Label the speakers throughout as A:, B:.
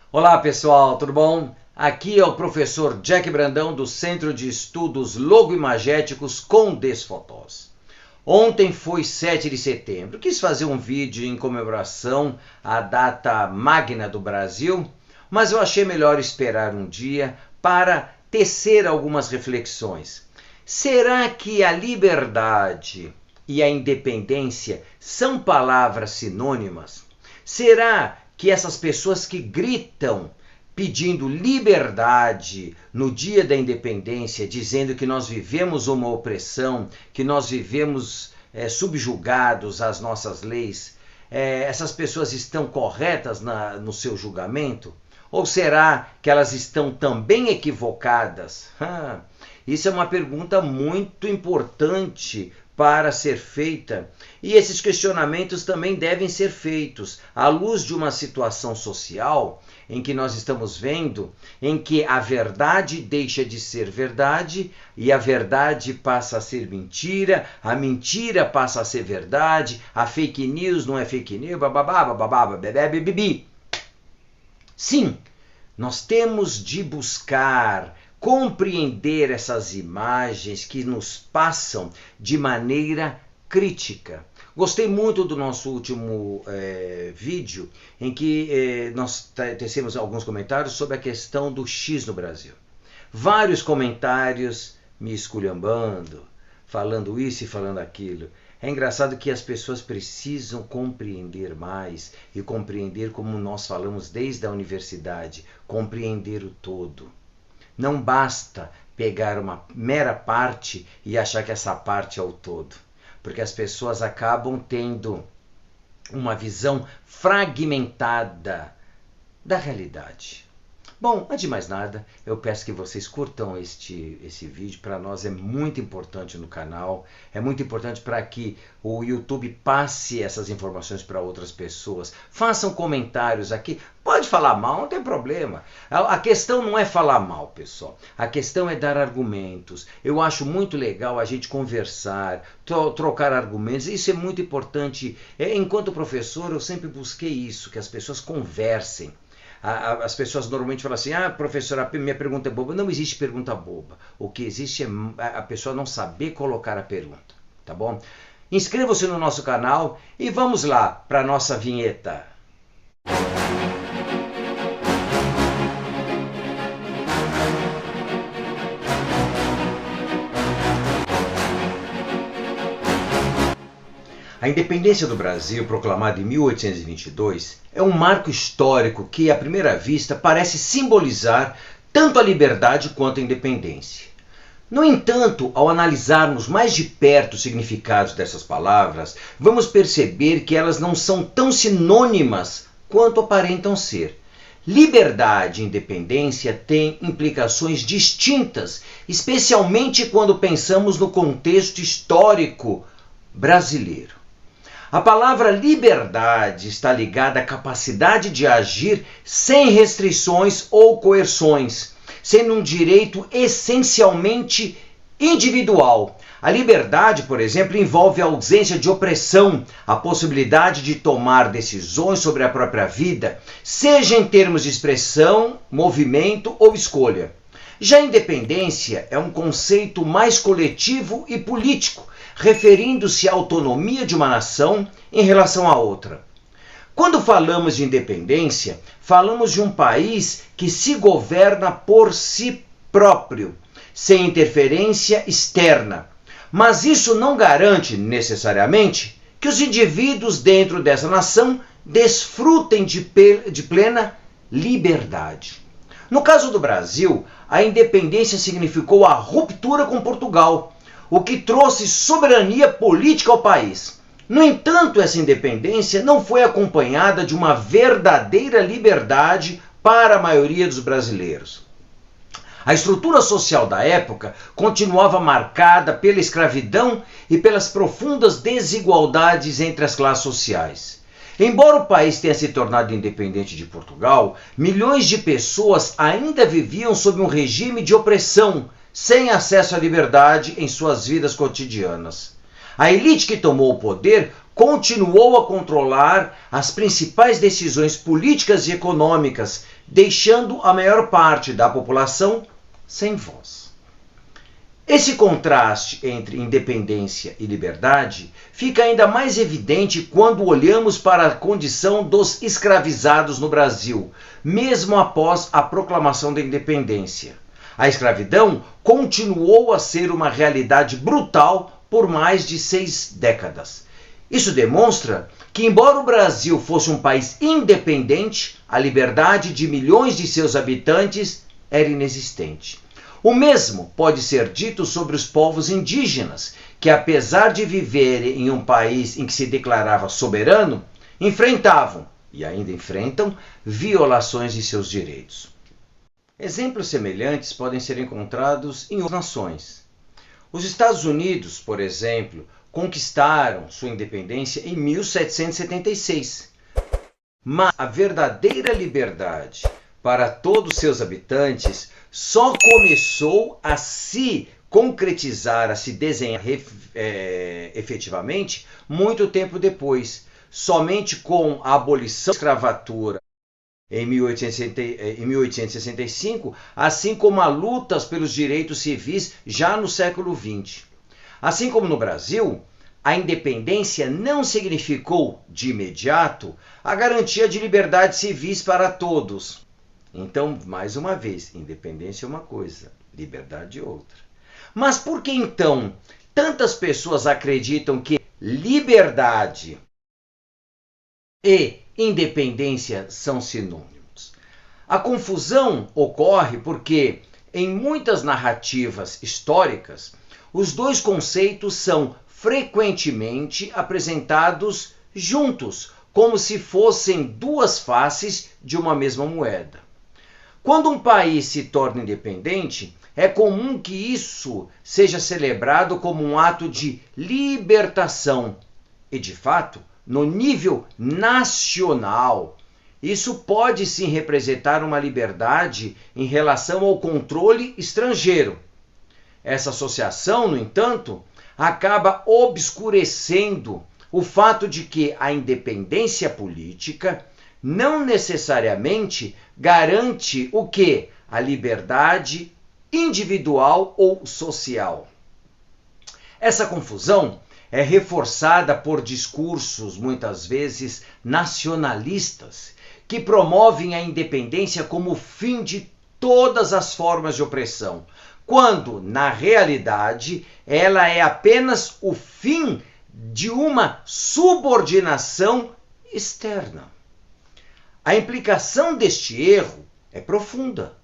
A: Olá pessoal, tudo bom? Aqui é o professor Jack Brandão do Centro de Estudos Logoimagéticos com Desfotós. Ontem foi 7 de setembro, quis fazer um vídeo em comemoração à data magna do Brasil, mas eu achei melhor esperar um dia para tecer algumas reflexões. Será que a liberdade e a independência são palavras sinônimas? Será que essas pessoas que gritam pedindo liberdade no dia da independência, dizendo que nós vivemos uma opressão, que nós vivemos subjugados às nossas leis, essas pessoas estão corretas no seu julgamento? Ou será que elas estão também equivocadas? Isso é uma pergunta muito importante para ser feita, e esses questionamentos também devem ser feitos à luz de uma situação social em que nós estamos vendo, em que a verdade deixa de ser verdade e a verdade passa a ser mentira, a mentira passa a ser verdade, a fake news não é fake news, bibi. Sim, nós temos de buscar compreender essas imagens que nos passam de maneira crítica. Gostei muito do nosso último vídeo, em que nós tecemos alguns comentários sobre a questão do X no Brasil. Vários comentários me esculhambando, falando isso e falando aquilo. É engraçado que as pessoas precisam compreender mais e compreender como nós falamos desde a universidade, compreender o todo. Não basta pegar uma mera parte e achar que essa parte é o todo, porque as pessoas acabam tendo uma visão fragmentada da realidade. Bom, antes de mais nada, eu peço que vocês curtam esse vídeo. Para nós é muito importante no canal, é muito importante para que o YouTube passe essas informações para outras pessoas. Façam comentários aqui, pode falar mal, não tem problema. A questão não é falar mal, pessoal, a questão é dar argumentos. Eu acho muito legal a gente conversar, trocar argumentos, isso é muito importante. Enquanto professor, eu sempre busquei isso, que as pessoas conversem. As pessoas normalmente falam assim, professor, a minha pergunta é boba. Não existe pergunta boba. O que existe é a pessoa não saber colocar a pergunta, tá bom? Inscreva-se no nosso canal e vamos lá para a nossa vinheta. A independência do Brasil, proclamada em 1822, é um marco histórico que, à primeira vista, parece simbolizar tanto a liberdade quanto a independência. No entanto, ao analisarmos mais de perto os significados dessas palavras, vamos perceber que elas não são tão sinônimas quanto aparentam ser. Liberdade e independência têm implicações distintas, especialmente quando pensamos no contexto histórico brasileiro. A palavra liberdade está ligada à capacidade de agir sem restrições ou coerções, sendo um direito essencialmente individual. A liberdade, por exemplo, envolve a ausência de opressão, a possibilidade de tomar decisões sobre a própria vida, seja em termos de expressão, movimento ou escolha. Já a independência é um conceito mais coletivo e político, referindo-se à autonomia de uma nação em relação a outra. Quando falamos de independência, falamos de um país que se governa por si próprio, sem interferência externa. Mas isso não garante, necessariamente, que os indivíduos dentro dessa nação desfrutem de plena liberdade. No caso do Brasil, a independência significou a ruptura com Portugal, o que trouxe soberania política ao país. No entanto, essa independência não foi acompanhada de uma verdadeira liberdade para a maioria dos brasileiros. A estrutura social da época continuava marcada pela escravidão e pelas profundas desigualdades entre as classes sociais. Embora o país tenha se tornado independente de Portugal, milhões de pessoas ainda viviam sob um regime de opressão, sem acesso à liberdade em suas vidas cotidianas. A elite que tomou o poder continuou a controlar as principais decisões políticas e econômicas, deixando a maior parte da população sem voz. Esse contraste entre independência e liberdade fica ainda mais evidente quando olhamos para a condição dos escravizados no Brasil, mesmo após a proclamação da independência. A escravidão continuou a ser uma realidade brutal por mais de 6 décadas. Isso demonstra que, embora o Brasil fosse um país independente, a liberdade de milhões de seus habitantes era inexistente. O mesmo pode ser dito sobre os povos indígenas, que apesar de viverem em um país em que se declarava soberano, enfrentavam, e ainda enfrentam, violações de seus direitos. Exemplos semelhantes podem ser encontrados em outras nações. Os Estados Unidos, por exemplo, conquistaram sua independência em 1776. Mas a verdadeira liberdade para todos seus habitantes só começou a se concretizar, a se desenhar efetivamente muito tempo depois, somente com a abolição da escravatura em 1865, assim como a luta pelos direitos civis já no século XX. Assim como no Brasil, a independência não significou, de imediato, a garantia de liberdades civis para todos. Então, mais uma vez, independência é uma coisa, liberdade é outra. Mas por que então tantas pessoas acreditam que liberdade e independência são sinônimos? A confusão ocorre porque, em muitas narrativas históricas, os dois conceitos são frequentemente apresentados juntos, como se fossem duas faces de uma mesma moeda. Quando um país se torna independente, é comum que isso seja celebrado como um ato de libertação. E, de fato, no nível nacional, isso pode sim representar uma liberdade em relação ao controle estrangeiro. Essa associação, no entanto, acaba obscurecendo o fato de que a independência política não necessariamente garante o quê? A liberdade individual ou social. Essa confusão é reforçada por discursos, muitas vezes nacionalistas, que promovem a independência como o fim de todas as formas de opressão, quando, na realidade, ela é apenas o fim de uma subordinação externa. A implicação deste erro é profunda.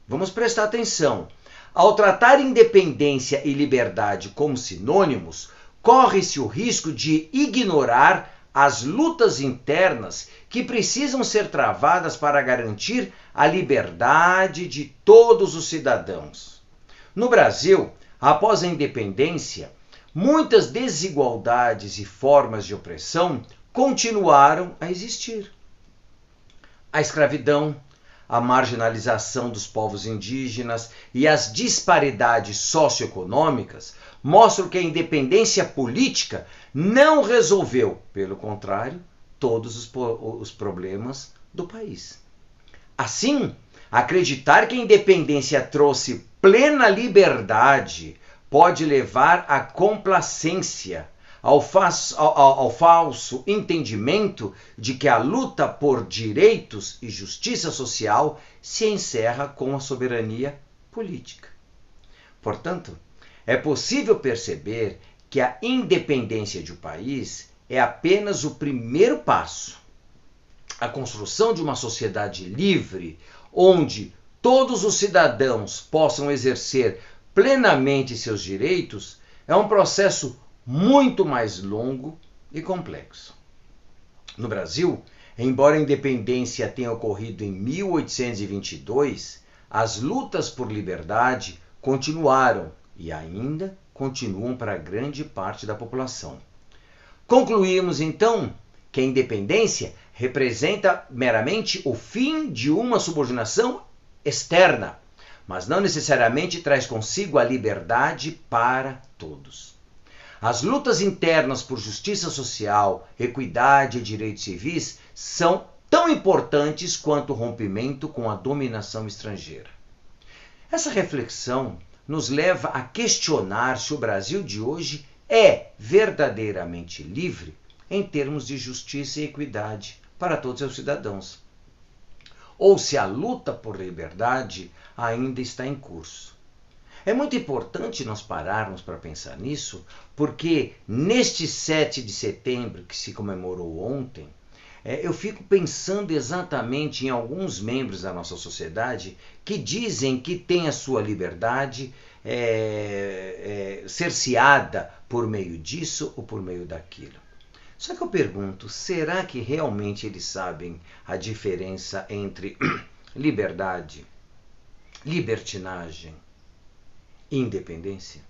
A: Vamos prestar atenção. Ao tratar independência e liberdade como sinônimos, corre-se o risco de ignorar as lutas internas que precisam ser travadas para garantir a liberdade de todos os cidadãos. No Brasil, após a independência, muitas desigualdades e formas de opressão continuaram a existir. A escravidão, a marginalização dos povos indígenas e as disparidades socioeconômicas mostram que a independência política não resolveu, pelo contrário, todos os problemas do país. Assim, acreditar que a independência trouxe plena liberdade pode levar à complacência, ao falso entendimento de que a luta por direitos e justiça social se encerra com a soberania política. Portanto, é possível perceber que a independência de um país é apenas o primeiro passo. A construção de uma sociedade livre, onde todos os cidadãos possam exercer plenamente seus direitos, é um processo muito mais longo e complexo. No Brasil, embora a independência tenha ocorrido em 1822, as lutas por liberdade continuaram e ainda continuam para grande parte da população. Concluímos, então, que a independência representa meramente o fim de uma subordinação externa, mas não necessariamente traz consigo a liberdade para todos. As lutas internas por justiça social, equidade e direitos civis são tão importantes quanto o rompimento com a dominação estrangeira. Essa reflexão nos leva a questionar se o Brasil de hoje é verdadeiramente livre em termos de justiça e equidade para todos os cidadãos, ou se a luta por liberdade ainda está em curso. É muito importante nós pararmos para pensar nisso, porque neste 7 de setembro, que se comemorou ontem, eu fico pensando exatamente em alguns membros da nossa sociedade que dizem que têm a sua liberdade cerceada por meio disso ou por meio daquilo. Só que eu pergunto, será que realmente eles sabem a diferença entre liberdade, libertinagem e independência?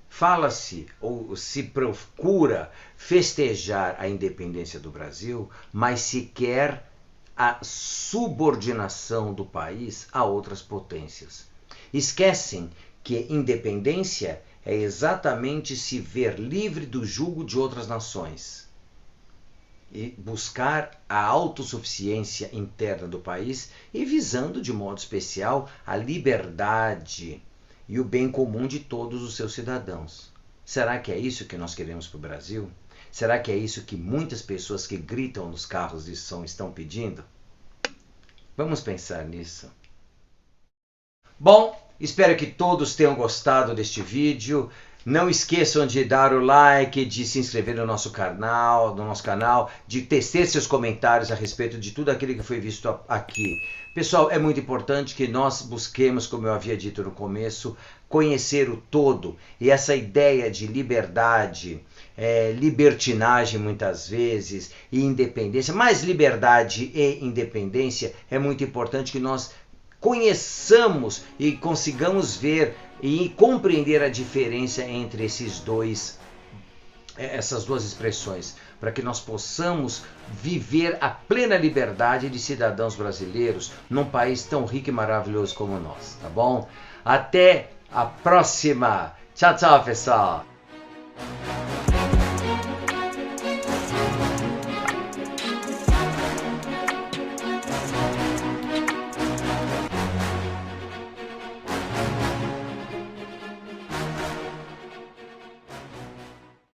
A: Fala-se ou se procura festejar a independência do Brasil, mas se quer a subordinação do país a outras potências. Esquecem que independência é exatamente se ver livre do jugo de outras nações e buscar a autossuficiência interna do país e visando de modo especial a liberdade e o bem comum de todos os seus cidadãos. Será que é isso que nós queremos para o Brasil? Será que é isso que muitas pessoas que gritam nos carros de som estão pedindo? Vamos pensar nisso. Bom, espero que todos tenham gostado deste vídeo. Não esqueçam de dar o like, de se inscrever no nosso canal, de tecer seus comentários a respeito de tudo aquilo que foi visto aqui. Pessoal, é muito importante que nós busquemos, como eu havia dito no começo, conhecer o todo. E essa ideia de liberdade, libertinagem muitas vezes, e independência, mas liberdade e independência, é muito importante que nós conheçamos e consigamos ver e compreender a diferença entre essas duas expressões, para que nós possamos viver a plena liberdade de cidadãos brasileiros num país tão rico e maravilhoso como o nosso, tá bom? Até a próxima! Tchau, tchau, pessoal!